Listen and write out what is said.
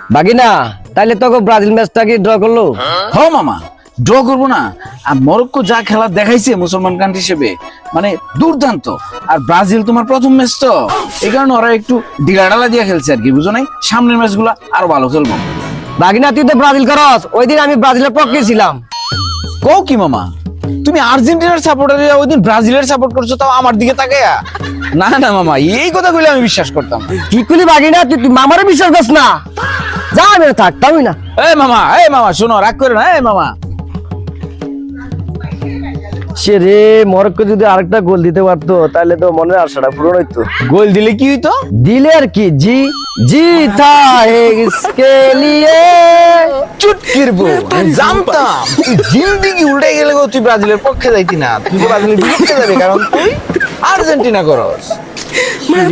বাগিনা তাইলে তোকে ব্রাজিল ম্যাচটা কি ড্র করলো? হ মামা, ড্র করবো না? আর মরক্কো যা খেলা দেখাইছে মুসলমান কান্ট্রি হিসেবে, মানে দুর্দান্ত। আর ব্রাজিল তোমার প্রথম ম্যাচ তো, এই কারণে ওরা একটু ঢিলাঢালা দিয়ে খেলছে আর কি, বুঝো নাই? সামনের ম্যাচ গুলা আরো ভালো খেলবো। বাগিনা তুই তো ব্রাজিল করস, ওই দিন আমি ব্রাজিলের পক্ষে ছিলাম। কও কি মামা, তুমি আর্জেন্টিনার সাপোর্টার ওই দিন ব্রাজিলের সাপোর্ট করছো, তাও আমার দিকে তাকায়া? না না মামা, এই কথা কইলে আমি বিশ্বাস করতাম না। কি করলি বাগিনা, তুই মামারে বিশ্বাস করস না? যা আমি থাকতামই না। এই মামা শোনো, রাগ করে না। এই মামা, সে রে, মরক্কো যদি আরেকটা গোল দিতে পারতো তাহলে তো মনের আশাটা পূরণ হইতো। গোল দিলে কি হইতো? দিলে আর কি, জিতা হে ইসকে লিয়ে। চুটকির বউ, আমি জানতাম তুই জিন্দিগি উল্টে গেলে গো তুই ব্রাজিলের পক্ষে যাইতি না, তুই তো ব্রাজিলের বিপক্ষে যাবে, কারণ তুই আর্জেন্টিনা করস। রে,